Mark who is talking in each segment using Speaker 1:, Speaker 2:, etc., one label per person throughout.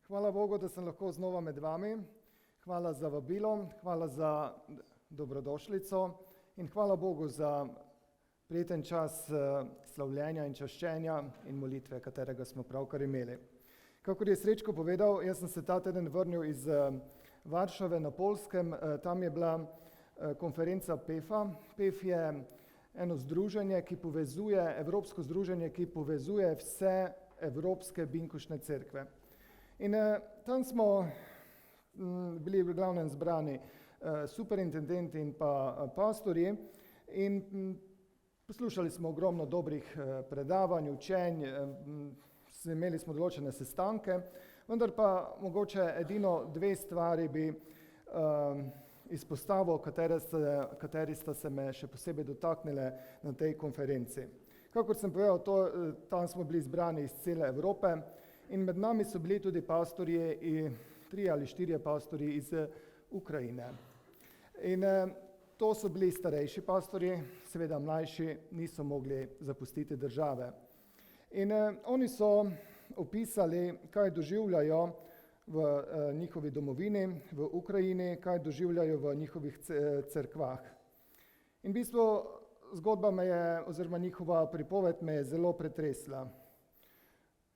Speaker 1: Hvala Bogu, da sem lahko znova med vami. Hvala za vabilo, hvala za dobrodošlico in hvala Bogu za prijeten čas slavljenja in čaščenja in molitve, katerega smo pravkar imeli. Kakor je Srečko povedal, jaz sem se ta teden vrnil iz Varšave na Poljskem. Tam je bila konferenca PEF-a. PEF je eno združenje, ki povezuje, evropsko združenje, ki povezuje vse evropske binkoštne cerkve. In tam smo bili v glavnem zbrani superintendenti in pa pastorji in poslušali smo ogromno dobrih predavanj, učenj, imeli smo določene sestanke, vendar pa mogoče edino dve stvari bi izpostavil, kateri sta se me še posebej dotaknile na tej konferenci. Kakor sem povedal, tam smo bili zbrani iz cele Evrope in med nami so bili tudi pastorji, 3 ali 4 pastorji iz Ukrajine. In to so bili starejši pastorji, seveda mlajši niso mogli zapustiti države. In oni so opisali, kaj doživljajo v njihovi domovini, v Ukrajini, kaj doživljajo v njihovih cerkvah. In v bistvu zgodba oziroma njihova pripoved me je zelo pretresla.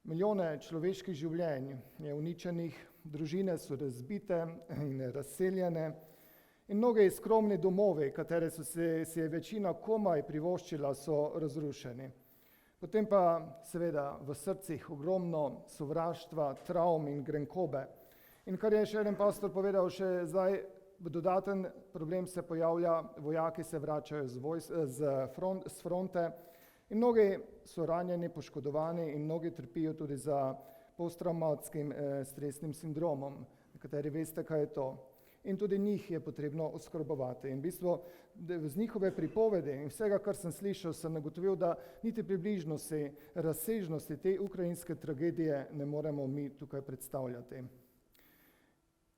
Speaker 1: Milijone človeških življenj je uničenih, družine so razbite in razseljene in mnogi skromni domovi, katere si je večina komaj privoščila, so razrušeni. Potem pa seveda v srcih ogromno sovraštva, travm in grenkobe. In kar je še en pastor povedal, še zdaj dodaten problem se pojavlja, vojaki se vračajo s fronte in mnogi so ranjeni, poškodovani in mnogi trpijo tudi za posttraumatskim stresnim sindromom. Nekateri veste, kaj je to. In tudi njih je potrebno oskrbovati. In v bistvu z njihove pripovedi in vsega, kar sem slišal, sem nagotovil, da niti približno si razsežnosti te ukrajinske tragedije ne moremo mi tukaj predstavljati.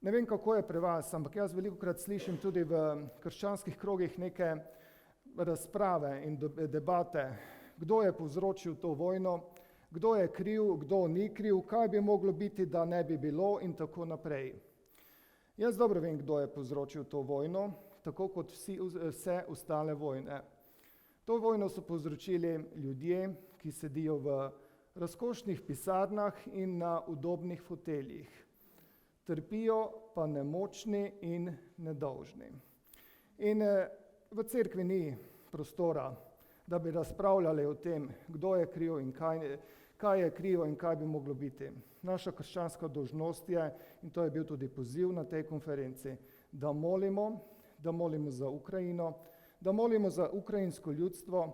Speaker 1: Ne vem, kako je pri vas, ampak jaz velikokrat slišim tudi v krščanskih krogih neke razprave in debate, kdo je povzročil to vojno, kdo je kriv, kdo ni kriv, kaj bi moglo biti, da ne bi bilo in tako naprej. Jaz dobro vem, kdo je povzročil to vojno, tako kot vse ostale vojne. To vojno so povzročili ljudje, ki sedijo v razkošnih pisarnah in na udobnih foteljih. Trpijo pa nemočni in nedolžni. In v cerkvi ni prostora, da bi razpravljali o tem, kdo je kriv in kaj je krivo in kaj bi moglo biti. Naša krščanska dolžnost je, in to je bil tudi poziv na tej konferenci, da molimo za Ukrajino, da molimo za ukrajinsko ljudstvo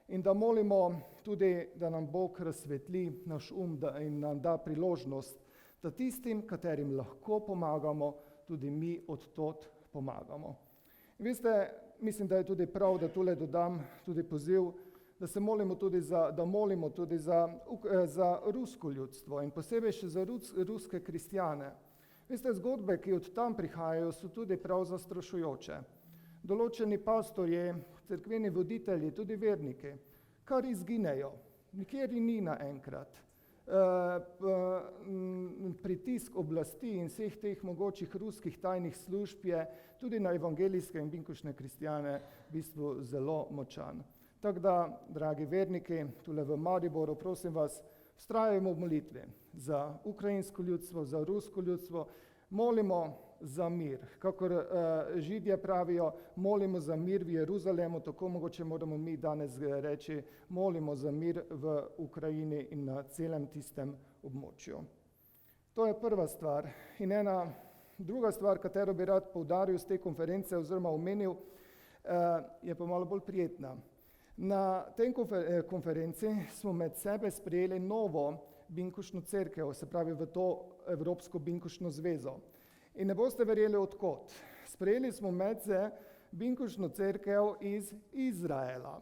Speaker 1: in da molimo tudi, da nam Bog razsvetli naš in nam da priložnost, da tistim, katerim lahko pomagamo, tudi mi od tod pomagamo. In veste, mislim, da je tudi prav, da tule dodam tudi poziv, da se molimo tudi za rusko ljudstvo in posebej še za ruske kristjane. Veste, zgodbe, ki od tam prihajajo, so tudi prav zastrašujoče. Določeni pastorji, cerkveni voditelji, tudi verniki, kar izginejo, nikjer ni naenkrat. Pritisk oblasti in vseh teh mogočih ruskih tajnih služb je tudi na evangelijske in binkoštne kristjane v bistvu zelo močan. Tako da, dragi verniki, tule v Mariboru, prosim vas, vztrajajmo v molitvi za ukrajinsko ljudstvo, za rusko ljudstvo, molimo za mir. Kakor Židje pravijo, molimo za mir v Jeruzalemu, tako mogoče moramo mi danes reči, molimo za mir v Ukrajini in na celem tistem območju. To je prva stvar. In ena druga stvar, katero bi rad poudaril z te konference oziroma omenil, je pa malo bolj prijetna. Na tej konferenci smo med sebe sprejeli novo binkoštno cerkev, se pravi v to Evropsko binkoštno zvezo. In ne boste verjeli odkot. Sprejeli smo medse binkoštno cerkev iz Izraela.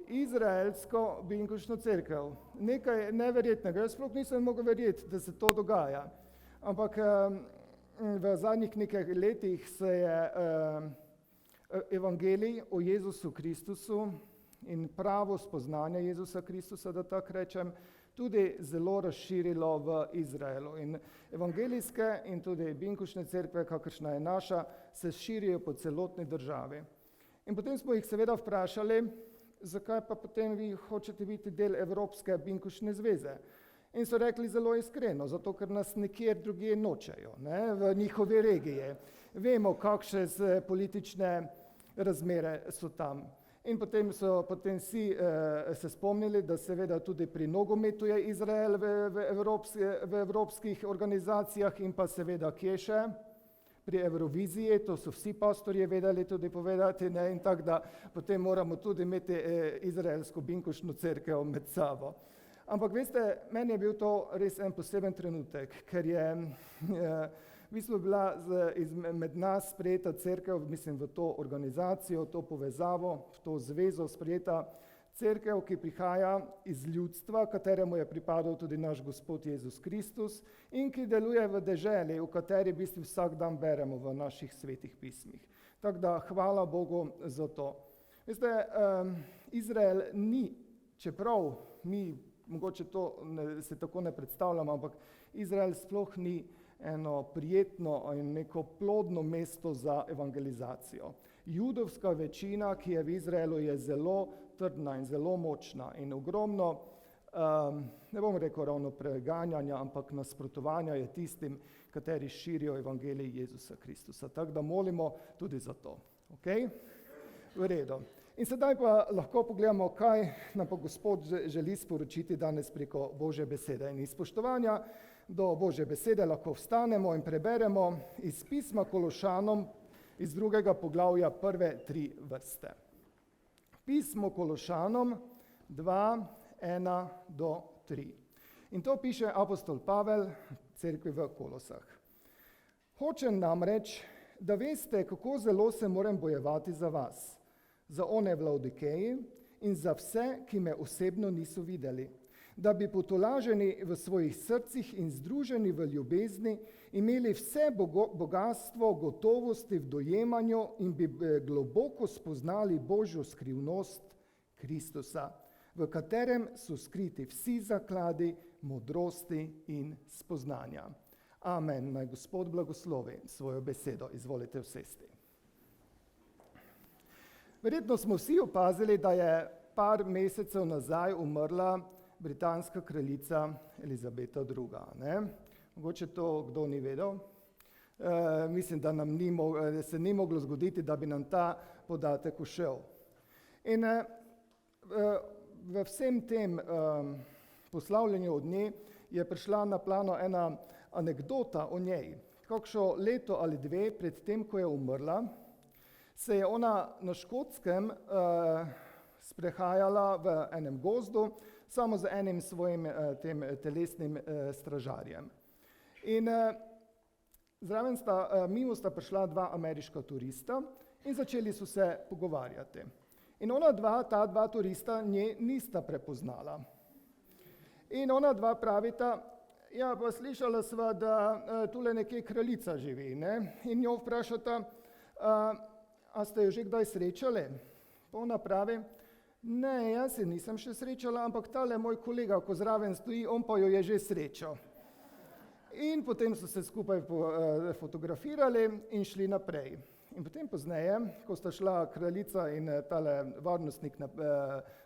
Speaker 1: Izraelsko binkoštno cerkev. Nekaj neverjetnega. Jaz sploh nisem mogel verjeti, da se to dogaja. Ampak v zadnjih nekaj letih se je evangelij o Jezusu Kristusu in pravo spoznanje Jezusa Kristusa, da tako rečem, tudi zelo razširilo v Izraelu. In evangelijske in tudi binkošne cerkve, kakršna je naša, se širijo po celotni državi. In potem smo jih seveda vprašali, zakaj pa potem vi hočete biti del Evropske binkošne zveze. In so rekli zelo iskreno, zato ker nas nikjer drugje nočejo, v njihovi regiji. Vemo, kakšne politične razmere so tam. In potem so vsi se spomnili, da seveda tudi pri nogometu je Izrael v evropskih organizacijah in pa seveda kje še? Pri Evroviziji, to so vsi pastorji vedeli tudi povedati, in tako da potem moramo tudi imeti izraelsko binkošno cerkev med sabo. Ampak veste, meni je bil to res en poseben trenutek, ker je v bistvu bila med nas sprejeta cerkev, mislim v to organizacijo, to povezavo, v to zvezo sprejeta cerkev, ki prihaja iz ljudstva, kateremu je pripadal tudi naš Gospod Jezus Kristus in ki deluje v deželi, v kateri v bistvu vsak dan beremo v naših svetih pismih. Tako da hvala Bogu za to. Veste, Izrael ni, čeprav mi mogoče to se tako ne predstavljamo, ampak Izrael sploh ni eno prijetno in neko plodno mesto za evangelizacijo. Judovska večina, ki je v Izraelu, je zelo trdna in zelo močna in ogromno, ne bom rekel ravno preganjanja, ampak nasprotovanja je tistim, kateri širijo evangelij Jezusa Kristusa. Tako da molimo tudi za to. Okay? V redu. In sedaj pa lahko pogledamo, kaj nam pa Gospod želi sporočiti danes preko Božje besede. In iz spoštovanja do Božje besede lahko vstanemo in preberemo iz pisma Kološanom iz 2. poglavja prve 3 vrste. Pismo Kološanom 2, 1 do 3. In to piše apostol Pavel cerkvi v Kolosah. Hočem namreč, da veste, kako zelo se moram bojevati za vas, za one v Laodikeji in za vse, ki me osebno niso videli, da bi potolaženi v svojih srcih in združeni v ljubezni imeli vse bogastvo gotovosti v dojemanju in bi globoko spoznali Božjo skrivnost Kristusa, v katerem so skriti vsi zakladi modrosti in spoznanja. Amen. Naj Gospod blagoslovi svojo besedo. Izvolite vsesti. Verjetno smo vsi opazili, da je par mesecev nazaj umrla britanska kraljica Elizabeta II. Mogoče to kdo ni vedel. Mislim, da se ni moglo zgoditi, da bi nam ta podatek ušel. In v vsem tem poslavljanju od nje je prišla na plano ena anekdota o njej. Kakšno leto ali dve pred tem, ko je umrla, se je ona na Škotskem sprehajala v enem gozdu, samo z enim svojim tem telesnim stražarjem. In mimo sta prišla dva ameriška turista in začeli so se pogovarjati. In ta dva turista nje nista prepoznala. In ona dva pravita, ja, pa slišala sva, da tule nekje kraljica živi, ne? In jo vprašata, a ste jo že kdaj srečali? Pa ona pravi, ne, jaz se nisem še srečala, ampak tale moj kolega, ko zraven stoji, on pa jo je že srečal. In potem so se skupaj fotografirali in šli naprej. In potem pozneje, ko sta šla kraljica in tale varnostnik na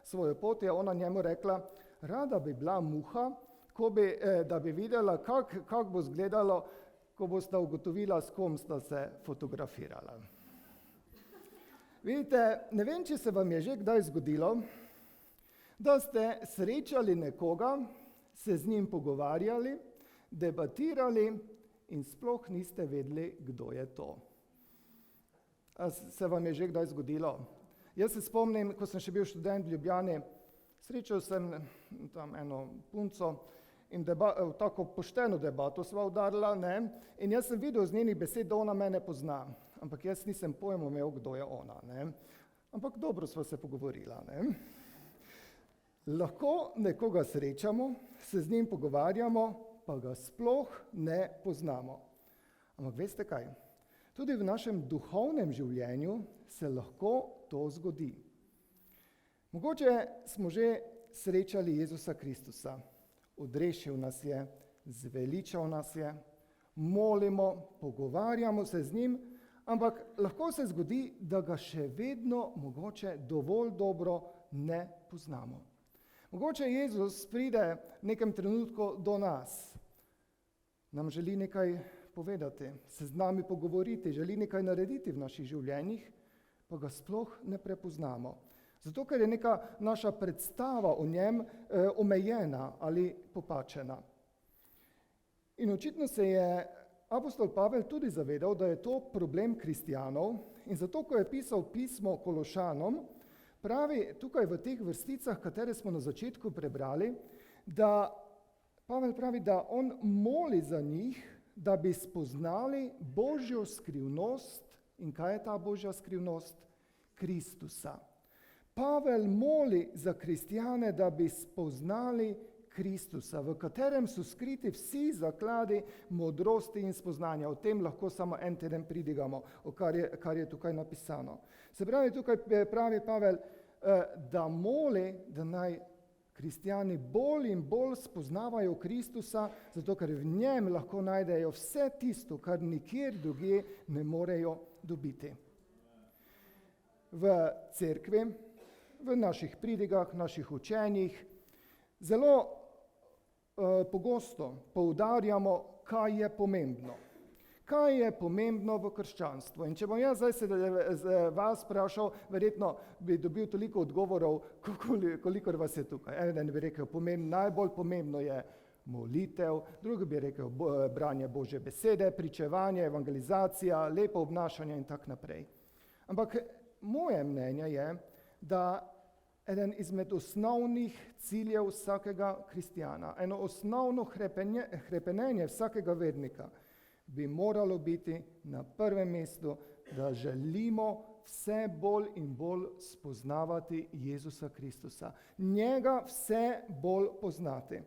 Speaker 1: svojo pot, je ona njemu rekla, rada bi bila muha, da bi videla, kako bo izgledalo, ko bosta ugotovila, s kom sta se fotografirala. Vidite, ne vem, če se vam je že kdaj zgodilo, da ste srečali nekoga, se z njim pogovarjali, debatirali in sploh niste vedeli, kdo je to. A se vam je že kdaj zgodilo? Jaz se spomnim, ko sem še bil študent v Ljubljani, srečal sem tam eno punco in tako pošteno debato sva udarila, ne? In jaz sem videl z njenih besed, da ona mene pozna. Ampak jaz nisem pojma imel, kdo je ona. Ne? Ampak dobro sva se pogovorila. Ne? Lahko nekoga srečamo, se z njim pogovarjamo, pa ga sploh ne poznamo. Ampak veste kaj? Tudi v našem duhovnem življenju se lahko to zgodi. Mogoče smo že srečali Jezusa Kristusa. odrešil nas je, zveličal nas je, molimo, pogovarjamo se z njim, ampak lahko se zgodi, da ga še vedno mogoče dovolj dobro ne poznamo. Mogoče Jezus pride v nekem trenutku do nas, nam želi nekaj povedati, se z nami pogovoriti, želi nekaj narediti v naših življenjih, pa ga sploh ne prepoznamo. Zato, ker je neka naša predstava o njem omejena ali popačena. In očitno se je apostol Pavel tudi zavedal, da je to problem kristjanov, in zato, ko je pisal pismo Kološanom, pravi tukaj v teh vrsticah, katere smo na začetku prebrali, da Pavel pravi, da on moli za njih, da bi spoznali Božjo skrivnost. In kaj je ta Božja skrivnost? Kristusa. Pavel moli za kristjane, da bi spoznali Kristusa, v katerem so skriti vsi zakladi modrosti in spoznanja. O tem lahko samo en teden pridigamo, kar je tukaj napisano. Se pravi, tukaj pravi Pavel, da moli, da naj kristjani bolj in bolj spoznavajo Kristusa, zato ker v njem lahko najdejo vse tisto, kar nikjer drugje ne morejo dobiti. V cerkvi, v naših pridigah, naših učenjih, zelo pogosto poudarjamo, kaj je pomembno. Kaj je pomembno v krščanstvu? In če bom jaz zdaj se vas vprašal, verjetno bi dobil toliko odgovorov, kolikor vas je tukaj. Eden bi rekel, najbolj pomembno je molitev, drugi bi rekel branje Božje besede, pričevanje, evangelizacija, lepo obnašanje in tak naprej. Ampak moje mnenje je, da eden izmed osnovnih ciljev vsakega kristjana, eno osnovno hrepenenje vsakega vernika, bi moralo biti na prvem mestu, da želimo vse bolj in bolj spoznavati Jezusa Kristusa. Njega vse bolj poznati.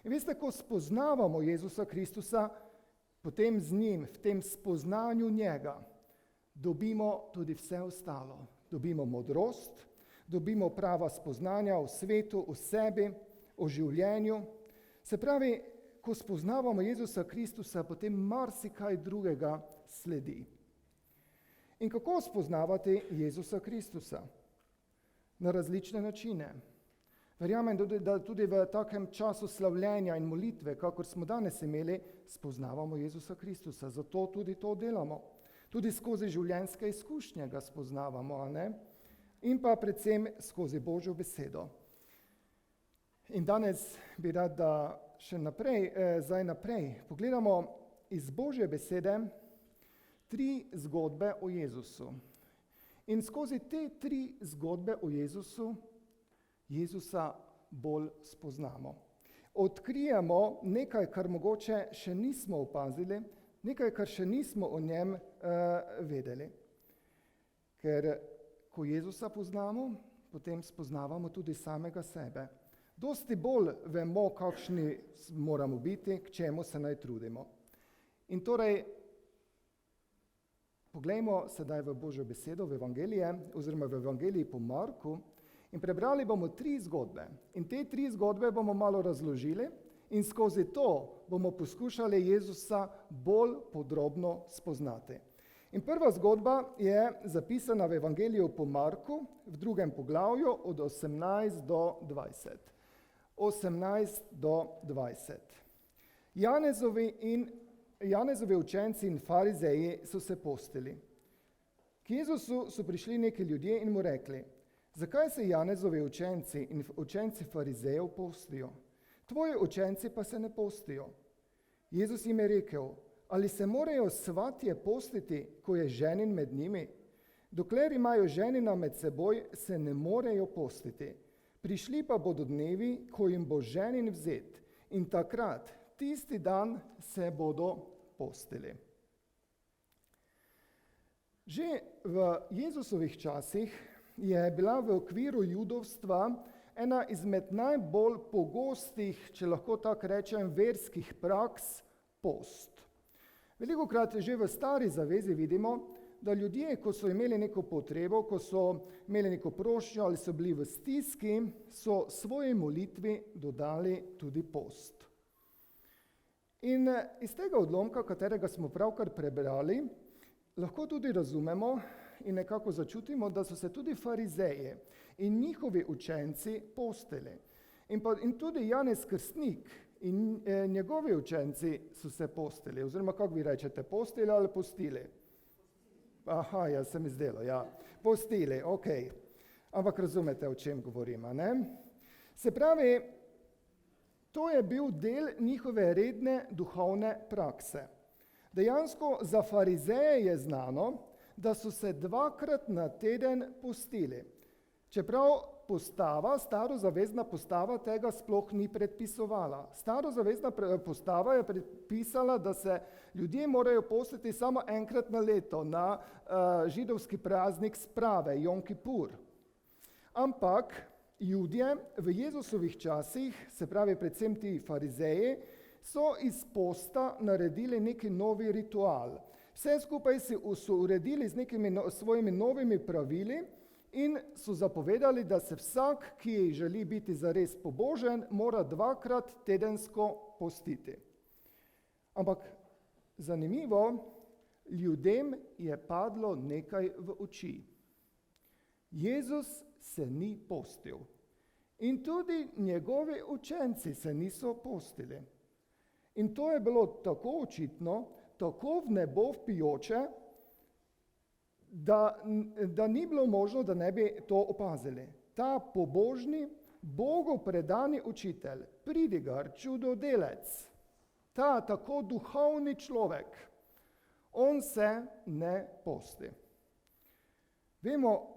Speaker 1: In veste, ko spoznavamo Jezusa Kristusa, potem z njim, v tem spoznanju njega, dobimo tudi vse ostalo. Dobimo modrost, dobimo prava spoznanja o svetu, o sebi, o življenju. Se pravi, ko spoznavamo Jezusa Kristusa, potem marsikaj drugega sledi. In kako spoznavati Jezusa Kristusa? Na različne načine. Verjamem, da tudi v takem času slavljenja in molitve, kakor smo danes imeli, spoznavamo Jezusa Kristusa. Zato tudi to delamo. Tudi skozi življenjske izkušnje ga spoznavamo, a ne? In pa predvsem skozi Božjo besedo. In danes bi rad, da še naprej pogledamo iz Božje besede 3 zgodbe o Jezusu. In skozi te 3 zgodbe o Jezusu, Jezusa bolj spoznamo. Odkrijemo nekaj, kar mogoče še nismo opazili, nekaj, kar še nismo o njem vedeli. Ker ko Jezusa poznamo, potem spoznavamo tudi samega sebe. Dosti bolj vemo, kakšni moramo biti, k čemu se naj trudimo. In torej, poglejmo sedaj v Božjo besedo, v Evangelije, oziroma v Evangeliji po Marku, in prebrali bomo 3 zgodbe. In te 3 zgodbe bomo malo razložili in skozi to bomo poskušali Jezusa bolj podrobno spoznati. In prva zgodba je zapisana v Evangeliju po Marku, v 2. poglavju od 18 do 20. 18 do 20. Janezovi učenci in farizeji so se postili. K Jezusu so prišli neki ljudje in mu rekli: zakaj se Janezovi učenci in učenci farizejev postijo? Tvoji učenci pa se ne postijo. Jezus jim je rekel: ali se morajo svatje postiti, ko je ženin med njimi? Dokler imajo ženina med seboj, se ne morejo postiti. Prišli pa bodo dnevi, ko jim bo ženin vzet, in takrat, tisti dan, se bodo postili. Že v Jezusovih časih je bila v okviru judovstva ena izmed najbolj pogostih, če lahko tako rečem, verskih praks post. Velikokrat že v Stari zavezi vidimo, da ljudje, ko so imeli neko potrebo, ko so imeli neko prošnjo ali so bili v stiski, so svoji molitvi dodali tudi post. In iz tega odlomka, katerega smo pravkar prebrali, lahko tudi razumemo in nekako začutimo, da so se tudi farizeji in njihovi učenci postili. In tudi Janez Krstnik in njegovi učenci so se postili, oziroma kako vi rečete, postili ali postili? Aha, ja, se mi zdelo, ja. Postili, ok. Ampak razumete, o čem govorim, a ne? Se pravi, to je bil del njihove redne duhovne prakse. Dejansko za farizeje je znano, da so se 2-krat na teden postili. Čeprav starozavezna postava tega sploh ni predpisovala. Starozavezna postava je predpisala, da se ljudje morajo postiti samo enkrat na leto, na židovski praznik sprave, Jom Kipur. Ampak Judje v Jezusovih časih, se pravi predvsem ti farizeji, so iz posta naredili neki novi ritual. Vse skupaj so uredili z nekimi svojimi novimi pravili in so zapovedali, da se vsak, ki želi biti zares pobožen, mora 2-krat tedensko postiti. Ampak zanimivo, ljudem je padlo nekaj v oči. Jezus se ni postil in tudi njegovi učenci se niso postili. In to je bilo tako očitno, tako v nebo vpijoče, da ni bilo možno, da ne bi to opazili. Ta pobožni, Bogu predani učitelj, pridigar, čudodelec, ta tako duhovni človek, on se ne posti. Vemo,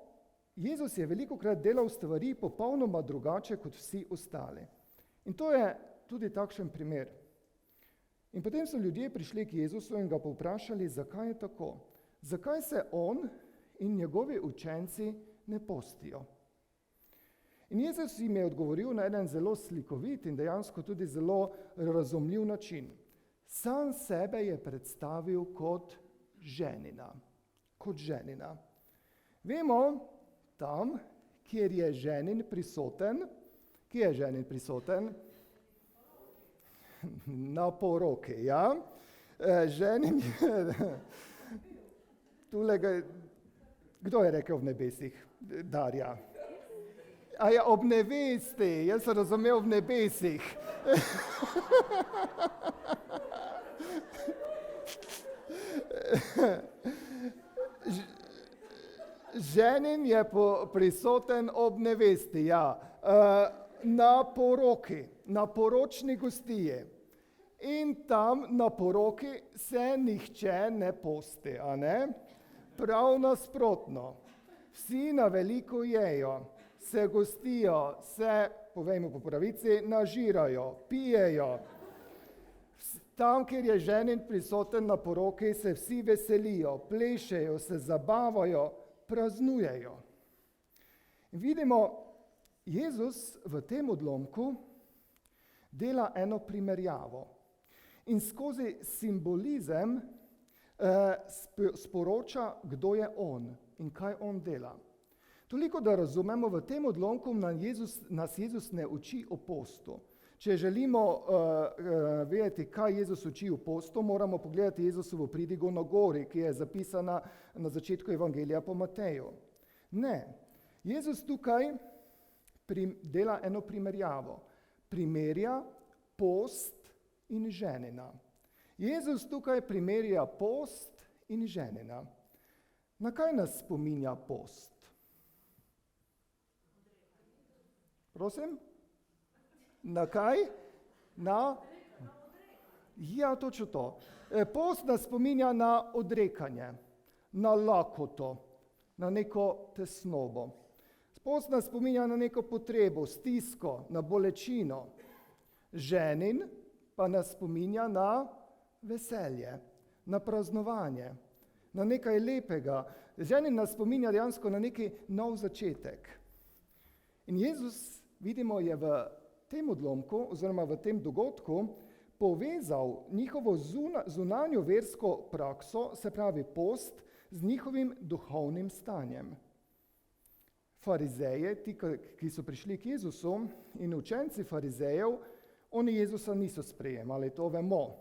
Speaker 1: Jezus je velikokrat delal stvari popolnoma drugače kot vsi ostali. In to je tudi takšen primer. In potem so ljudje prišli k Jezusu in ga povprašali, zakaj je tako. Zakaj se on in njegovi učenci ne postijo? In Jezus jim je odgovoril na eden zelo slikovit in dejansko tudi zelo razumljiv način. Sam sebe je predstavil kot ženina. Kot ženina. Vemo, tam, kjer je ženin prisoten, kje je ženin prisoten? Na poroki, ja. Ženin je... Kdo je rekel v nebesih? Darja. A ja, ob nevesti, jaz sem razumel v nebesih. Ženin je prisoten ob nevesti, ja. Na poroki, na poročni gostiji. In tam na poroki se nihče ne posti, a ne? Prav nasprotno. Vsi na veliko jejo, se gostijo, se, povejmo po pravici, nažirajo, pijejo. Tam, kjer je ženin prisoten na poroki, se vsi veselijo, plešejo, se zabavajo, praznujejo. Vidimo, Jezus v tem odlomku dela eno primerjavo in skozi simbolizem sporoča, kdo je on in kaj on dela. Toliko, da razumemo, v tem odlomku nas Jezus ne uči o postu. Če želimo vedeti, kaj Jezus uči o postu, moramo pogledati Jezusovo pridigo na gori, ki je zapisana na začetku Evangelija po Mateju. Ne, Jezus tukaj dela eno primerjavo. Primerja post in ženina. Jezus tukaj primerja post in ženina. Na kaj nas spominja post? Prosim? Na kaj? Ja, točno to. Post nas spominja na odrekanje, na lakoto, na neko tesnobo. Post nas spominja na neko potrebo, stisko, na bolečino. Ženin pa nas spominja na veselje, na praznovanje, na nekaj lepega. Ženin nas spominja dejansko na neki nov začetek. In Jezus, vidimo, je v tem odlomku oziroma v tem dogodku povezal njihovo zunanjo versko prakso, se pravi post, z njihovim duhovnim stanjem. Farizeje, ti, ki so prišli k Jezusu, in učenci farizejev, oni Jezusa niso sprejemali, to vemo.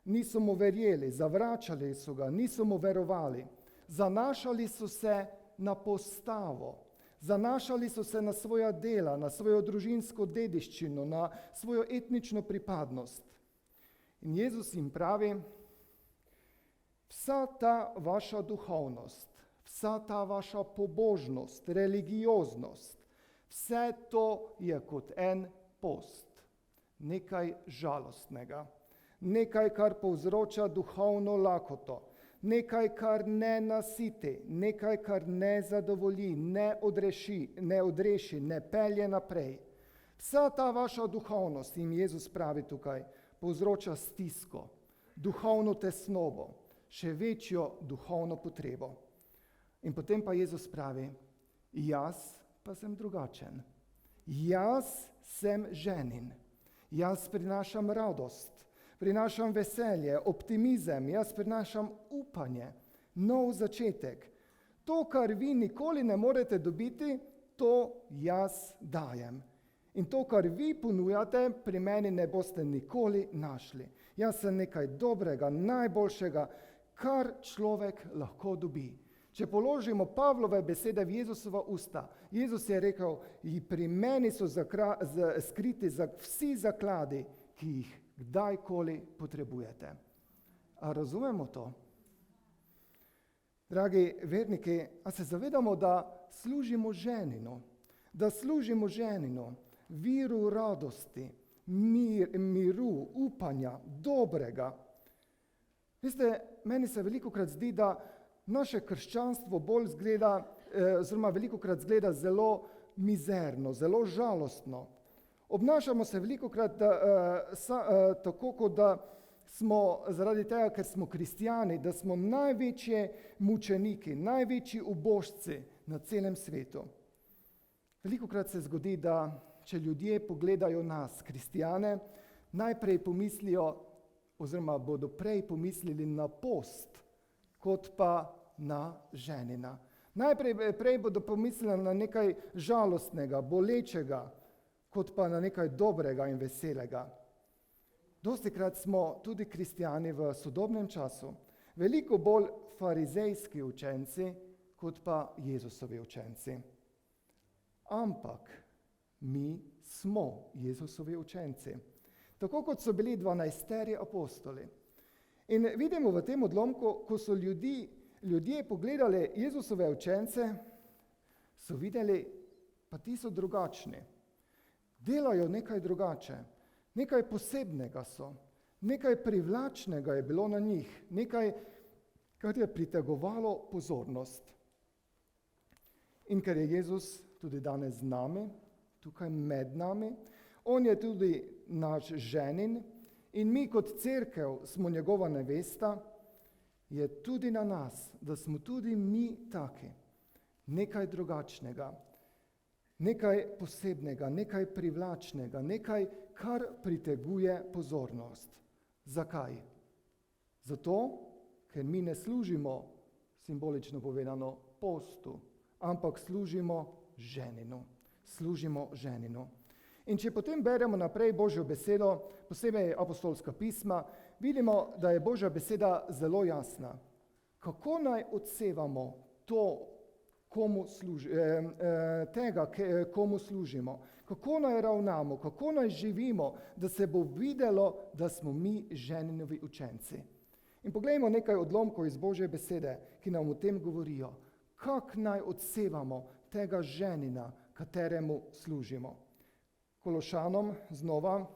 Speaker 1: Niso mu verjeli, zavračali so ga, niso mu verovali. Zanašali so se na postavo, zanašali so se na svoja dela, na svojo družinsko dediščino, na svojo etnično pripadnost. In Jezus jim pravi, vsa ta vaša duhovnost, vsa ta vaša pobožnost, religioznost, vse to je kot en post, nekaj žalostnega, nekaj, kar povzroča duhovno lakoto, nekaj, kar ne nasiti, nekaj, kar ne zadovolji, ne odreši, ne pelje naprej. Vsa ta vaša duhovnost, jim Jezus pravi tukaj, povzroča stisko, duhovno tesnobo, še večjo duhovno potrebo. In potem pa Jezus pravi, jaz pa sem drugačen. Jaz sem ženin. Jaz prinašam radost, prinašam veselje, optimizem, jaz prinašam upanje, nov začetek. To, kar vi nikoli ne morete dobiti, to jaz dajem. In to, kar vi ponujate, pri meni ne boste nikoli našli. Jaz sem nekaj dobrega, najboljšega, kar človek lahko dobi. Če položimo Pavlove besede v Jezusova usta, Jezus je rekel, pri meni so skriti vsi zakladi, ki jih kdajkoli potrebujete. A razumemo to? Dragi verniki, a se zavedamo, da služimo ženinu, viru radosti, miru, upanja, dobrega. Veste, meni se velikokrat zdi, da naše krščanstvo bolj zgleda, oziroma velikokrat zgleda zelo mizerno, zelo žalostno. Obnašamo se velikokrat tako, kot da smo zaradi tega, ker smo kristjani, da smo največji mučeniki, največji ubožci na celem svetu. Velikokrat se zgodi, da če ljudje pogledajo nas, kristjane, najprej pomislijo, oziroma bodo prej pomislili na post, kot pa na ženina. Prej bodo pomislili na nekaj žalostnega, bolečega, kot pa na nekaj dobrega in veselega. Dostikrat smo tudi kristjani v sodobnem času veliko bolj farizejski učenci, kot pa Jezusovi učenci. Ampak mi smo Jezusovi učenci, tako kot so bili 12 apostoli. In vidimo v tem odlomku, ko so ljudje pogledali Jezusove učence, so videli, pa ti so drugačni. Delajo nekaj drugače, nekaj posebnega so, nekaj privlačnega je bilo na njih, nekaj, kar je pritegovalo pozornost. In ker je Jezus tudi danes z nami, tukaj med nami, on je tudi naš ženin, in mi kot cerkev smo njegova nevesta, je tudi na nas, da smo tudi mi taki, nekaj drugačnega, nekaj posebnega, nekaj privlačnega, nekaj, kar priteguje pozornost. Zakaj? Zato, ker mi ne služimo, simbolično povedano, postu, ampak služimo ženinu. In če potem beremo naprej Božjo besedo, posebej apostolska pisma, vidimo, da je Božja beseda zelo jasna. Kako naj odsevamo to, komu služimo? Kako naj ravnamo? Kako naj živimo, da se bo videlo, da smo mi ženinovi učenci? In poglejmo nekaj odlomkov iz Božje besede, ki nam o tem govorijo. Kako naj odsevamo tega ženina, kateremu služimo? Kološanom znova,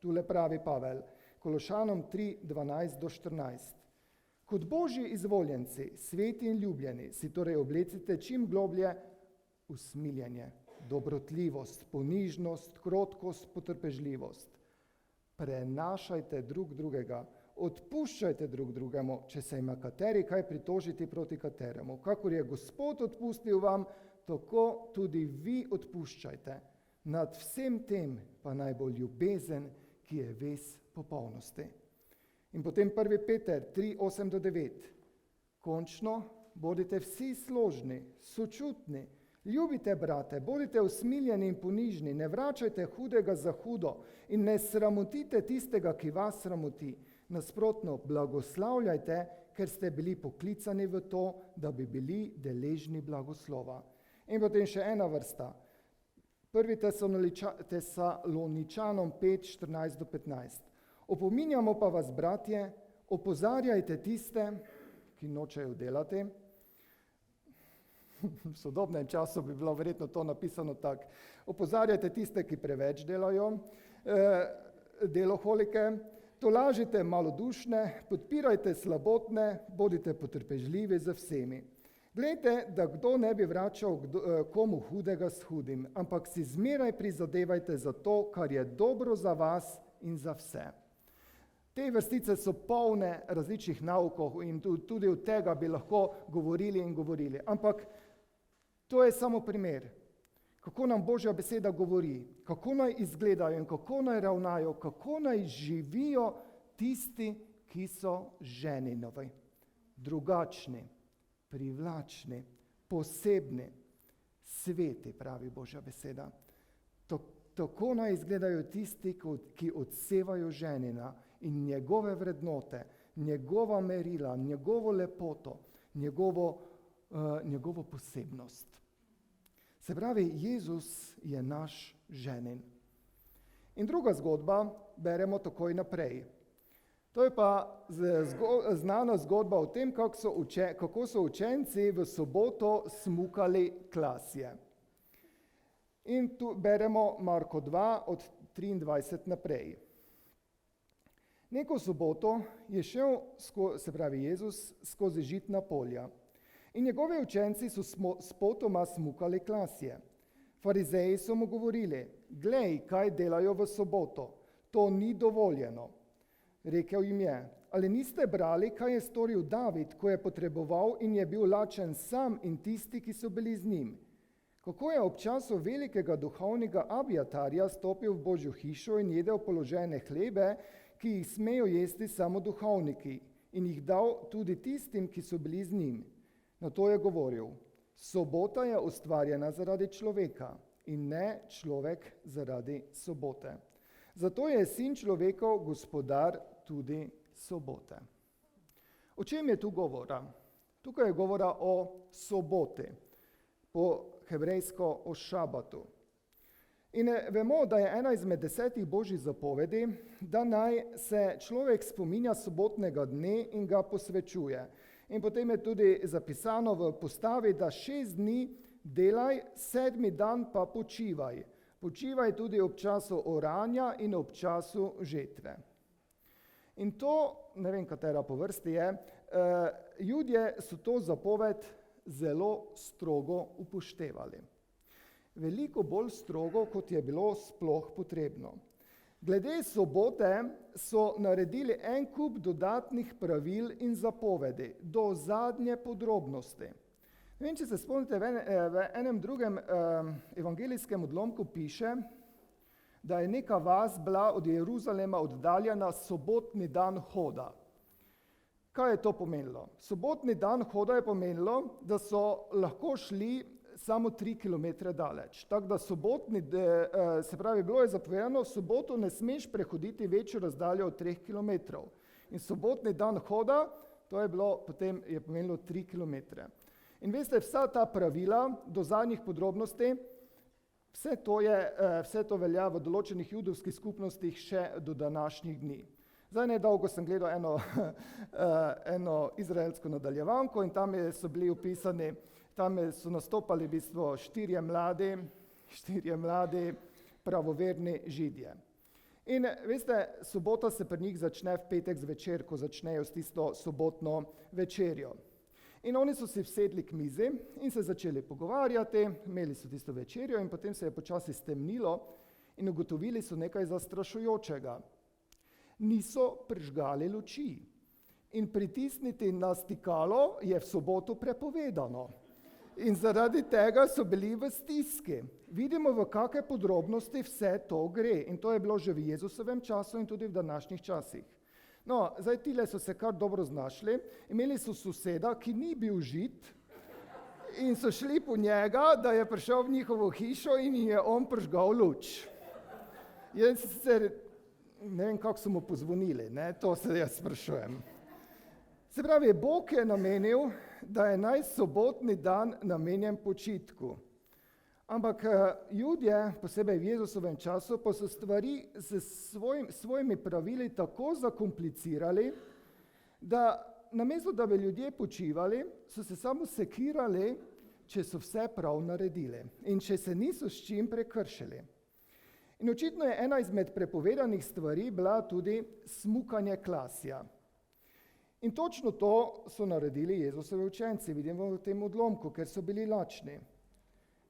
Speaker 1: tule pravi Pavel, Kološanom 3:12-14. Kot Božji izvoljenci, sveti in ljubljeni, si torej oblecite čim globlje usmiljenje, dobrotljivost, ponižnost, krotkost, potrpežljivost. Prenašajte drug drugega, odpuščajte drug drugemu, če se ima kateri kaj pritožiti proti kateremu. Kakor je Gospod odpustil vam, tako tudi vi odpuščajte. Nad vsem tem pa naj bo ljubezen, ki je vez popolnosti. In potem 1. Peter 3:8-9. Končno bodite vsi složni, sočutni, ljubite brate, bodite usmiljeni in ponižni, ne vračajte hudega za hudo in ne sramotite tistega, ki vas sramoti. Nasprotno, blagoslavljajte, ker ste bili poklicani v to, da bi bili deležni blagoslova. In potem še ena vrsta. 1. Tesaloničanom 5, 14-15. Opominjamo pa vas, bratje, opozarjajte tiste, ki nočejo delati. V sodobnem času bi bilo verjetno to napisano tako. Opozarjajte tiste, ki preveč delajo, deloholike, tolažite malodušne, podpirajte slabotne, bodite potrpežljivi za vsemi. Glejte, da kdo ne bi vračal komu hudega s hudim, ampak si zmeraj prizadevajte za to, kar je dobro za vas in za vse. Te vrstice so polne različnih naukov in tudi od tega bi lahko govorili in govorili. Ampak to je samo primer, kako nam Božja beseda govori, kako naj izgledajo in kako naj ravnajo, kako naj živijo tisti, ki so ženinovi, drugačni, privlačni, posebni, sveti, pravi Božja beseda. Tako naj izgledajo tisti, ki odsevajo ženina in njegove vrednote, njegova merila, njegovo lepoto, njegovo posebnost. Se pravi, Jezus je naš ženin. In druga zgodba beremo takoj naprej. To je pa znana zgodba o tem, kako so učenci v soboto smukali klasje. In tu beremo Marko 2 od 23 naprej. Neko soboto je šel, se pravi Jezus, skozi žitna polja. In njegovi učenci so spotoma smukali klasje. Farizeji so mu govorili, glej, kaj delajo v soboto, to ni dovoljeno. Rekel jim je, ali niste brali, kaj je storil David, ko je potreboval in je bil lačen sam in tisti, ki so bili z njim? Kako je ob času velikega duhovnega Abjatarja stopil v Božjo hišo in jedel položene hlebe, ki jih smejo jesti samo duhovniki, in jih dal tudi tistim, ki so bili z njim. Na to je govoril, sobota je ustvarjena zaradi človeka in ne človek zaradi sobote. Zato je sin človekov gospodar tudi sobote. O čem je tu govora? Tukaj je govora o soboti, po hebrejsko o šabatu. In vemo, da je ena izmed 10 božjih zapovedi, da naj se človek spominja sobotnega dne in ga posvečuje. In potem je tudi zapisano v postavi, da 6 dni delaj, 7. dan pa počivaj. Počivaj tudi ob času oranja in ob času žetve. In to, ne vem, katera po vrsti je, Judje so to zapoved zelo strogo upoštevali. Veliko bolj strogo, kot je bilo sploh potrebno. Glede sobote so naredili en kup dodatnih pravil in zapovedi, do zadnje podrobnosti. Ne vem, če se spomnite, v enem drugem evangelijskem odlomku piše, da je neka vas bila od Jeruzalema oddaljena sobotni dan hoda. Kaj je to pomenilo? Sobotni dan hoda je pomenilo, da so lahko šli samo 3 km daleč. Tako da sobotni, se pravi, bilo je zapovedano, soboto ne smeš prehoditi večjo razdaljo od 3 km. In sobotni dan hoda, to je bilo, potem je pomenilo 3 km. In veste, vsa ta pravila do zadnjih podrobnosti, vse to velja v določenih judovskih skupnostih še do današnjih dni. Zdaj nedolgo sem gledal eno izraelsko nadaljevanko in tam so bili opisani, tam so nastopali v bistvu 4 mladi pravoverni Židje. In veste, sobota se pri njih začne v petek zvečer, ko začnejo s tisto sobotno večerjo. In oni so si vsedli k mizi in se začeli pogovarjati, imeli so tisto večerjo in potem se je počasi stemnilo in ugotovili so nekaj zastrašujočega. Niso prižgali luči in pritisniti na stikalo je v soboto prepovedano. In zaradi tega so bili v stiski. Vidimo, v kakšne podrobnosti vse to gre. In to je bilo že v Jezusovem času in tudi v današnjih časih. No, zdaj tile so se kar dobro znašli, imeli so soseda, ki ni bil Žid in so šli po njega, da je prišel v njihovo hišo in je on prižgal luč. Jaz sicer ne vem, kako so mu pozvonili, ne? To se jaz sprašujem. Se pravi, Bog je namenil, da je naj sobotni dan namenjen počitku. Ampak Judje, posebej v Jezusovem času, pa so stvari s svojimi pravili tako zakomplicirali, da namesto da bi ljudje počivali, so se samo sekirali, če so vse prav naredili in če se niso s čim prekršili. In očitno je ena izmed prepovedanih stvari bila tudi smukanje klasja. In točno to so naredili Jezusovi učenci, vidimo v tem odlomku, ker so bili lačni.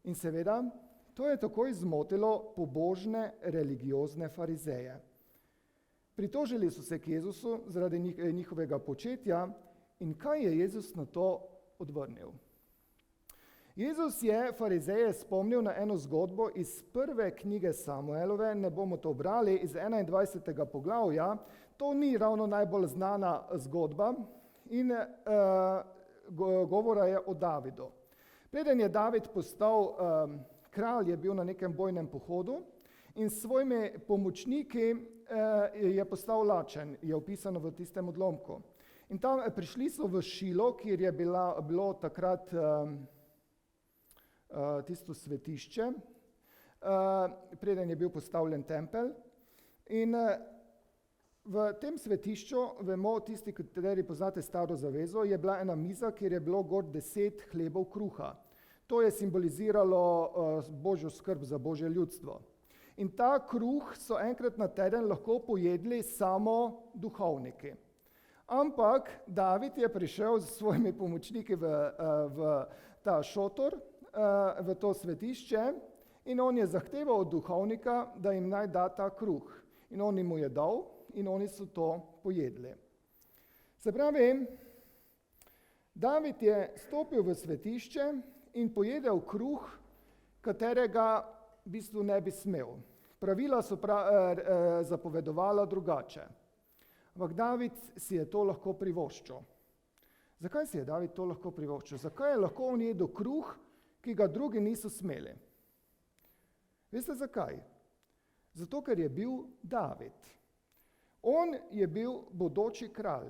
Speaker 1: In seveda, to je takoj zmotilo pobožne religiozne farizeje. Pritožili so se k Jezusu zaradi njihovega početja in kaj je Jezus na to odvrnil? Jezus je farizeje spomnil na eno zgodbo iz prve knjige Samuelove, ne bomo to brali, iz 21. poglavja. To ni ravno najbolj znana zgodba in govora je o Davidu. Preden je David postal kralj, je bil na nekem bojnem pohodu in s svojimi pomočniki je postal lačen, je opisano v tistem odlomku. In tam prišli so v Šilo, kjer je bilo takrat tisto svetišče, preden je bil postavljen tempelj. In v tem svetišču, vemo tisti, kateri poznate Staro zavezo, je bila ena miza, kjer je bilo gor 10 hlebov kruha. To je simboliziralo Božjo skrb za Božje ljudstvo. In ta kruh so enkrat na teden lahko pojedli samo duhovniki. Ampak David je prišel s svojimi pomočniki v ta šotor, v to svetišče in on je zahteval od duhovnika, da jim naj da ta kruh. In on jim mu je dal in oni so to pojedli. Se pravi, David je stopil v svetišče in pojedel kruh, katerega v bistvu ne bi smel. Pravila so zapovedovala drugače. Ampak David si je to lahko privoščil. Zakaj si je David to lahko privoščil? Zakaj je lahko on jedel kruh, ki ga drugi niso smeli? Veste zakaj? Zato, ker je bil David. On je bil bodoči kralj,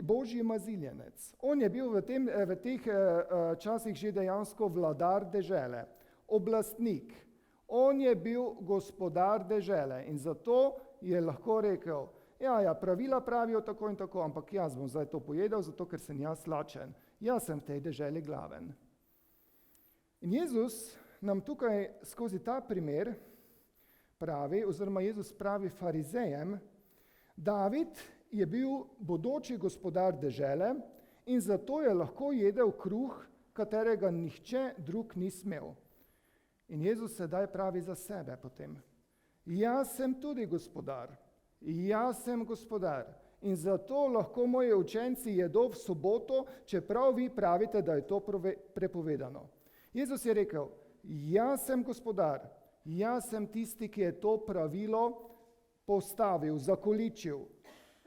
Speaker 1: Božji maziljenec. On je bil v teh časih že dejansko vladar dežele, oblastnik. On je bil gospodar dežele in zato je lahko rekel, ja, pravila pravijo tako in tako, ampak jaz bom zdaj to pojedel, zato ker sem jaz lačen. Jaz sem v tej deželi glaven. In Jezus nam tukaj skozi ta primer pravi, oziroma Jezus pravi farizejem, David je bil bodoči gospodar dežele in zato je lahko jedel kruh, katerega nihče drug ni smel. In Jezus sedaj pravi za sebe potem. Jaz sem tudi gospodar. Jaz sem gospodar. In zato lahko moji učenci jedo v soboto, čeprav vi pravite, da je to prepovedano. Jezus je rekel, jaz sem gospodar. Jaz sem tisti, ki je to pravilo postavil, zakoličil.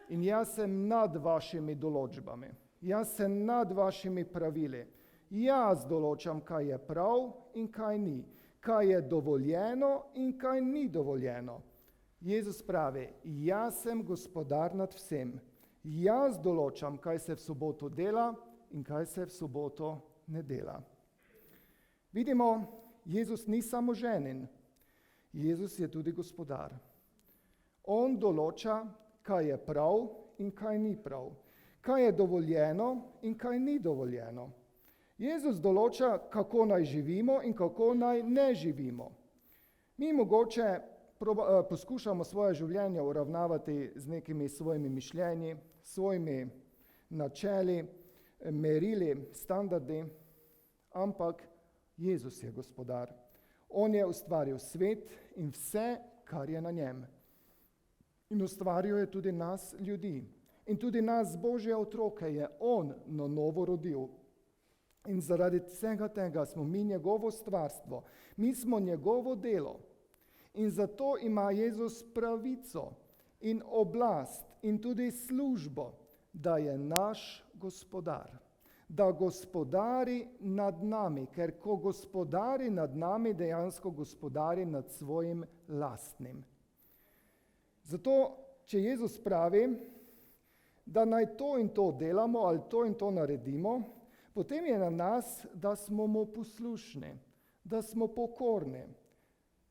Speaker 1: In jaz sem nad vašimi določbami. Jaz sem nad vašimi pravili. Jaz določam, kaj je prav in kaj ni. Kaj je dovoljeno in kaj ni dovoljeno. Jezus pravi, jaz sem gospodar nad vsem. Jaz določam, kaj se v soboto dela in kaj se v soboto ne dela. Vidimo, Jezus ni samo ženin. Jezus je tudi gospodar. On določa, kaj je prav in kaj ni prav. Kaj je dovoljeno in kaj ni dovoljeno. Jezus določa, kako naj živimo in kako naj ne živimo. Mi mogoče poskušamo svoje življenje uravnavati z nekimi svojimi mišljenji, svojimi načeli, merili, standardi, ampak Jezus je gospodar. On je ustvaril svet in vse, kar je na njem. In ustvaril je tudi nas, ljudi. In tudi nas, Božje otroke, je on na novo rodil. In zaradi vsega tega smo mi njegovo stvarstvo. Mi smo njegovo delo. In zato ima Jezus pravico in oblast in tudi službo, da je naš gospodar. Da gospodari nad nami, ker ko gospodari nad nami, dejansko gospodari nad svojim lastnim. Zato, če Jezus pravi, da naj to in to delamo ali to in to naredimo, potem je na nas, da smo mu poslušni, da smo pokorni.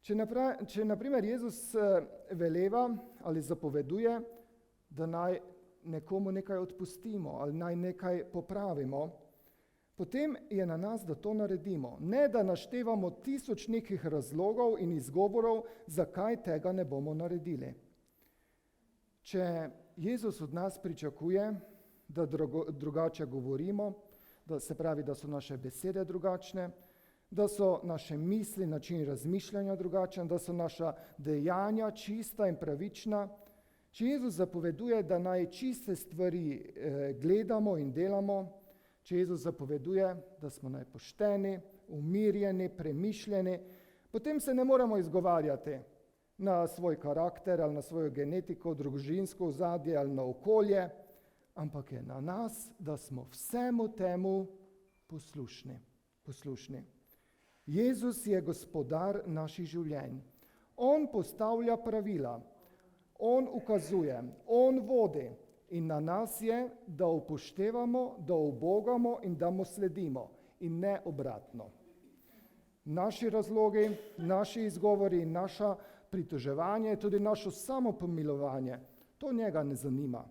Speaker 1: Če naprimer Jezus veleva ali zapoveduje, da naj nekomu nekaj odpustimo ali naj nekaj popravimo, potem je na nas, da to naredimo. Ne, da naštevamo 1000 nekih razlogov in izgovorov, zakaj tega ne bomo naredili. Če Jezus od nas pričakuje, da drugače govorimo, da se pravi, da so naše besede drugačne, da so naše misli, način razmišljanja drugačen, da so naša dejanja čista in pravična. Če Jezus zapoveduje, da naj čiste stvari gledamo in delamo, če Jezus zapoveduje, da smo naj pošteni, umirjeni, premišljeni, potem se ne moramo izgovarjati na svoj karakter ali na svojo genetiko, družinsko ozadje ali na okolje, ampak je na nas, da smo vsemu temu poslušni. Jezus je gospodar naših življenj. On postavlja pravila, on ukazuje, on vodi in na nas je, da upoštevamo, da ubogamo in da mu sledimo in ne obratno. Naši razlogi, naši izgovori in naša pritoževanje, tudi naše samopomilovanje, to njega ne zanima.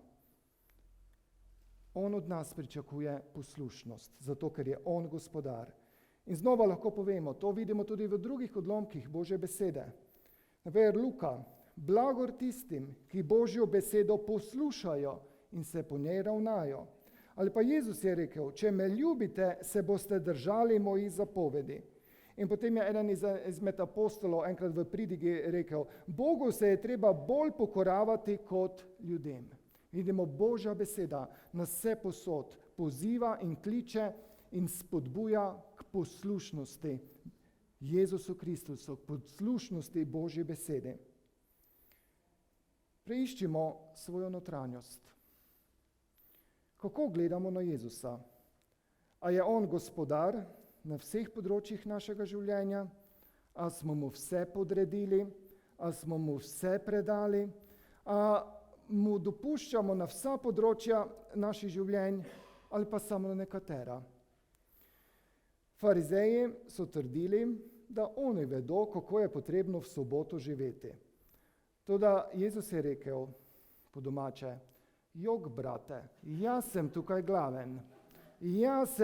Speaker 1: On od nas pričakuje poslušnost, zato ker je on gospodar. In znova lahko povemo, to vidimo tudi v drugih odlomkih Božje besede. Naprimer Luka, blagor tistim, ki Božjo besedo poslušajo in se po njej ravnajo. Ali pa Jezus je rekel, če me ljubite, se boste držali mojih zapovedi. In potem je eden izmed apostolov enkrat v pridigi rekel, Bogu se je treba bolj pokoravati kot ljudem. Vidimo, Božja beseda nas vse posod poziva in kliče in spodbuja k poslušnosti Jezusu Kristusu, k poslušnosti Božje besede. Preiščimo svojo notranjost. Kako gledamo na Jezusa? A je on gospodar na vseh področjih našega življenja? A smo mu vse podredili? A smo mu vse predali? A mu dopuščamo na vsa področja naših življenj ali pa samo na nekatera? Farizeji so trdili, da oni vedo, kako je potrebno v soboto živeti. Toda Jezus je rekel po domače, jok brate, jaz sem tukaj glaven, jaz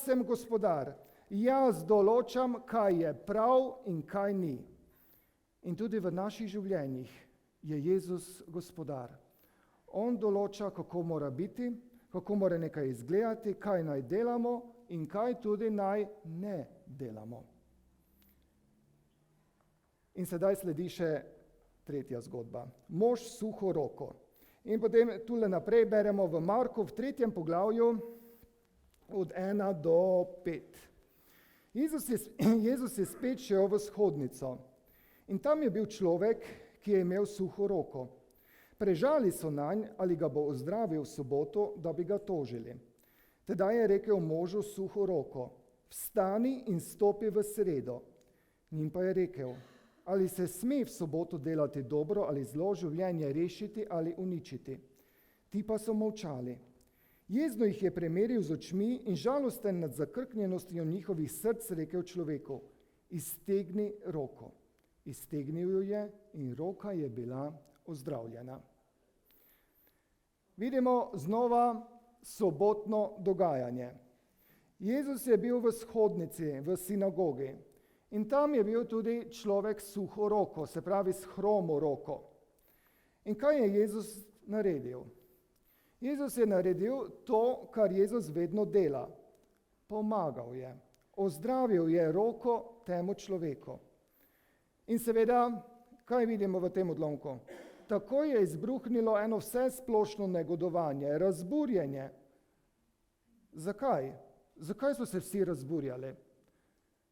Speaker 1: sem gospodar, jaz določam, kaj je prav in kaj ni. In tudi v naših življenjih je Jezus gospodar. On določa, kako mora biti, kako mora nekaj izgledati, kaj naj delamo in kaj tudi naj ne delamo. In sedaj sledi še tretja zgodba. Mož s suho roko. In potem tule naprej beremo v Marku v 3. poglavju od 1 do 5. Jezus je spet šel v shodnico. In tam je bil človek, ki je imel suho roko. Prežali so nanj, ali ga bo ozdravil v soboto, da bi ga tožili. Tedaj je rekel možu s suho roko, vstani in stopi v sredo. Njim pa je rekel, ali se sme v soboto delati dobro ali zlo, življenje rešiti ali uničiti. Ti pa so molčali. Jezno jih je premeril z očmi in žalosten nad zakrknjenostjo njihovih src rekel človeku, iztegni roko. Iztegnil jo je in roka je bila ozdravljena. Vidimo znova sobotno dogajanje. Jezus je bil v shodnici, v sinagogi in tam je bil tudi človek s suho roko, se pravi s hromo roko. In kaj je Jezus naredil? Jezus je naredil to, kar Jezus vedno dela. Pomagal je, ozdravil je roko temu človeku. In seveda, kaj vidimo v tem odlomku? Takoj je izbruhnilo eno vse splošno negodovanje, razburjenje. Zakaj? Zakaj so se vsi razburjali?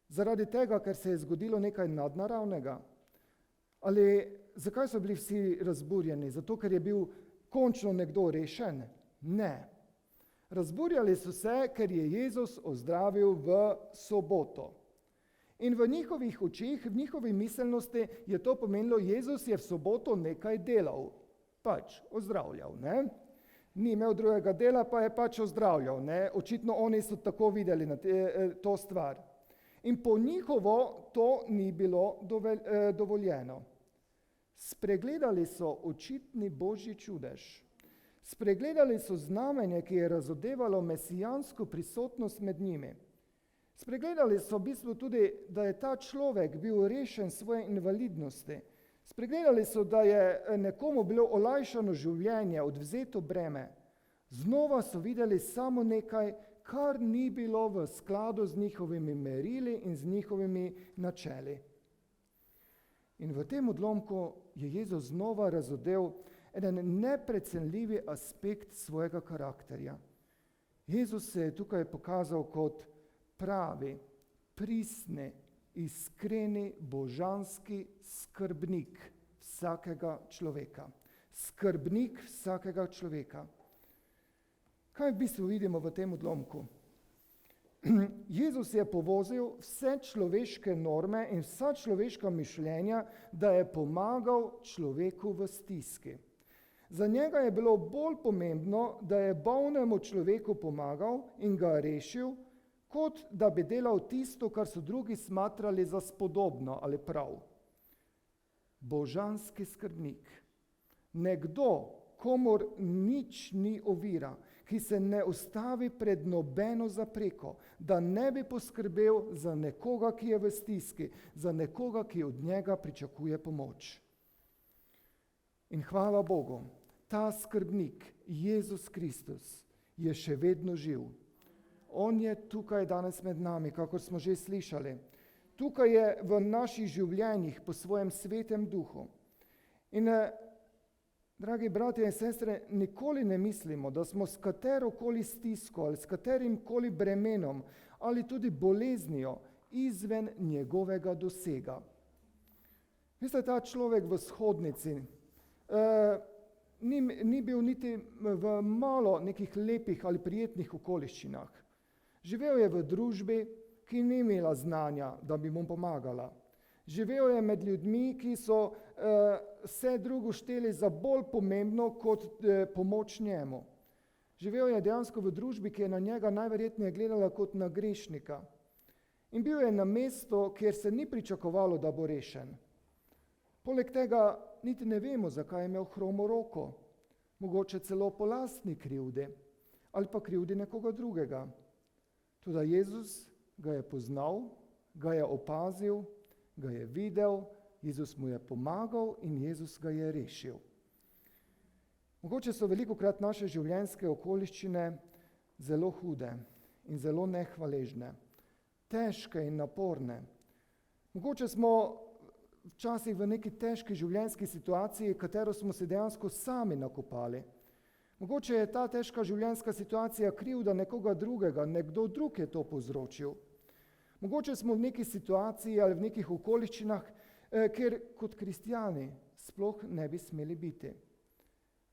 Speaker 1: Zaradi tega, ker se je zgodilo nekaj nadnaravnega? Ali zakaj so bili vsi razburjeni? Zato, ker je bil končno nekdo rešen? Ne. Razburjali so se, ker je Jezus ozdravil v soboto. In v njihovih očeh, v njihovi miselnosti je to pomenilo, Jezus je v soboto nekaj delal, pač ozdravljal, ne? Ni imel drugega dela, pa je pač ozdravljal, ne? Očitno oni so tako videli na to stvar. In po njihovo to ni bilo dovoljeno. Spregledali so očitni božji čudež. Spregledali so znamenje, ki je razodevalo mesijansko prisotnost med njimi. Spregledali so v bistvu tudi, da je ta človek bil rešen svoje invalidnosti. Spregledali so, da je nekomu bilo olajšano življenje, odvzeto breme. Znova so videli samo nekaj, kar ni bilo v skladu z njihovimi merili in z njihovimi načeli. In v tem odlomku je Jezus znova razodel en neprecenljivi aspekt svojega karakterja. Jezus se je tukaj pokazal kot pravi, pristni, iskreni, božanski skrbnik vsakega človeka. Skrbnik vsakega človeka. Kaj v bistvu vidimo v tem odlomku? Jezus je povozil vse človeške norme in vsa človeška mišljenja, da je pomagal človeku v stiski. Za njega je bilo bolj pomembno, da je bolnemu človeku pomagal in ga rešil, kot da bi delal tisto, kar so drugi smatrali za spodobno ali prav. Božanski skrbnik. Nekdo, komur nič ni ovira, ki se ne ustavi pred nobeno zapreko, da ne bi poskrbel za nekoga, ki je v stiski, za nekoga, ki od njega pričakuje pomoč. In hvala Bogu, ta skrbnik, Jezus Kristus, je še vedno živ. On je tukaj danes med nami, kakor smo že slišali. Tukaj je v naših življenjih po svojem svetem duhu. In, dragi bratje in sestre, nikoli ne mislimo, da smo s katerokoli stisko ali s katerimkoli bremenom ali tudi boleznijo izven njegovega dosega. Veste, ta človek v shodnici ni bil niti v malo nekih lepih ali prijetnih okoliščinah. Živel je v družbi, ki ni imela znanja, da bi mu pomagala. Živel je med ljudmi, ki so vse drugo šteli za bolj pomembno kot pomoč njemu. Živel je dejansko v družbi, ki je na njega najverjetneje gledala kot na grešnika. In bil je na mestu, kjer se ni pričakovalo, da bo rešen. Poleg tega niti ne vemo, zakaj je imel hromo roko. Mogoče celo po lastni krivdi ali pa krivdi nekoga drugega. Toda Jezus ga je poznal, ga je opazil, ga je videl, Jezus mu je pomagal in Jezus ga je rešil. Mogoče so velikokrat naše življenjske okoliščine zelo hude in zelo nehvaležne, težke in naporne. Mogoče smo včasih v neki težki življenjski situaciji, katero smo se dejansko sami nakopali. Mogoče je ta težka življenjska situacija krivda nekoga drugega, nekdo drug je to povzročil. Mogoče smo v neki situaciji ali v nekih okoliščinah, kjer kot kristjani sploh ne bi smeli biti.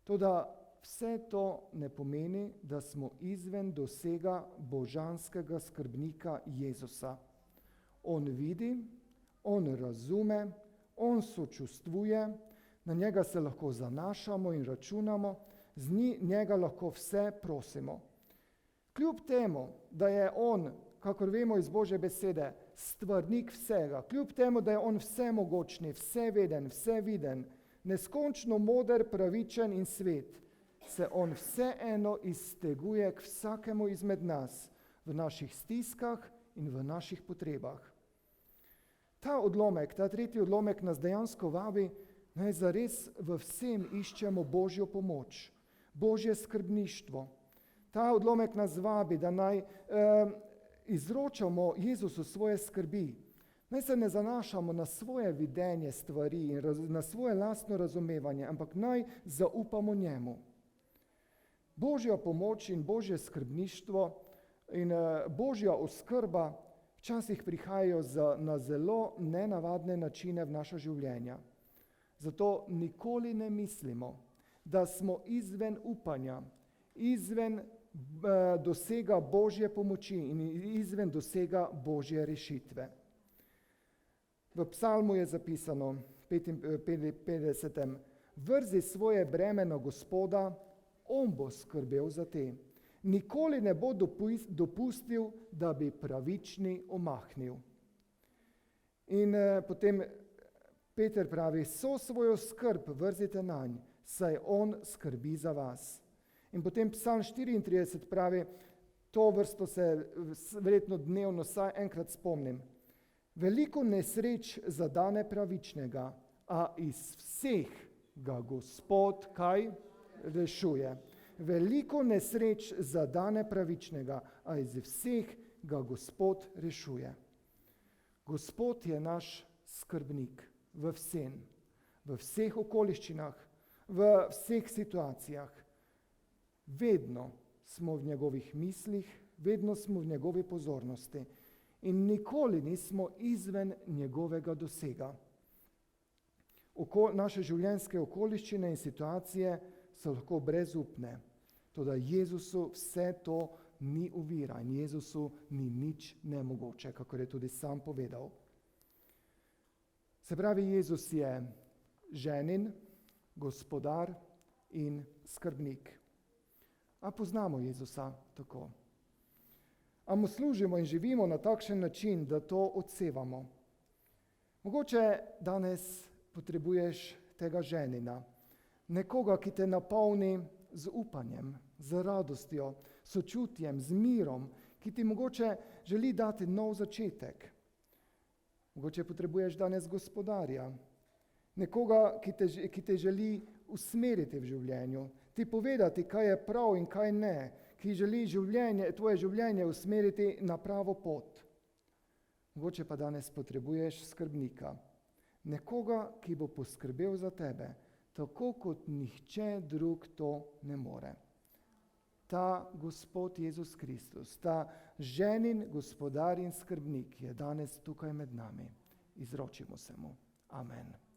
Speaker 1: Toda vse to ne pomeni, da smo izven dosega božanskega skrbnika Jezusa. On vidi, on razume, on sočustvuje, na njega se lahko zanašamo in računamo, z njega lahko vse prosimo. Kljub temu, da je on, kakor vemo iz Božje besede, stvarnik vsega, kljub temu, da je on vsemogočni, vseveden, vseviden, neskončno moder, pravičen in svet, se on vseeno izteguje k vsakemu izmed nas v naših stiskah in v naših potrebah. Ta odlomek, ta tretji odlomek nas dejansko vabi, naj zares v vsem iščemo Božjo pomoč, Božje skrbništvo. Ta odlomek nas vabi, da naj izročamo Jezusu svoje skrbi. Naj se ne zanašamo na svoje videnje stvari in na svoje lastno razumevanje, ampak naj zaupamo njemu. Božja pomoč in Božje skrbništvo in Božja oskrba včasih prihajajo na zelo nenavadne načine v naša življenja. Zato nikoli ne mislimo, da smo izven upanja, izven dosega Božje pomoči in izven dosega Božje rešitve. V psalmu je zapisano, 55. Vrzi svoje breme na Gospoda, on bo skrbel za te. Nikoli ne bo dopustil, da bi pravični omahnil. In potem Peter pravi, so svojo skrb vrzite nanj, saj on skrbi za vas. In potem psalm 34 pravi, to vrsto se verjetno dnevno vsaj enkrat spomnim. Veliko nesreč zadane pravičnega, a iz vseh ga Gospod kaj rešuje. Veliko nesreč zadane pravičnega, a iz vseh ga Gospod rešuje. Gospod je naš skrbnik v vseh okoliščinah, v vseh situacijah. Vedno smo v njegovih mislih, vedno smo v njegovi pozornosti in nikoli nismo izven njegovega dosega. Naše življenjske okoliščine in situacije so lahko brezupne, toda Jezusu vse to ni ovira in Jezusu ni nič nemogoče, kakor je tudi sam povedal. Se pravi, Jezus je ženin, gospodar in skrbnik. A poznamo Jezusa tako? A mu služimo in živimo na takšen način, da to odsevamo? Mogoče danes potrebuješ tega ženina, nekoga, ki te napolni z upanjem, z radostjo, sočutjem, z mirom, ki ti mogoče želi dati nov začetek. Mogoče potrebuješ danes gospodarja, nekoga, ki te želi usmeriti v življenju, ti povedati, kaj je prav in kaj ne, ki želi tvoje življenje usmeriti na pravo pot. Mogoče pa danes potrebuješ skrbnika, nekoga, ki bo poskrbel za tebe, tako kot nihče drug to ne more. Ta Gospod Jezus Kristus, ta ženin gospodar in skrbnik je danes tukaj med nami. Izročimo se mu. Amen.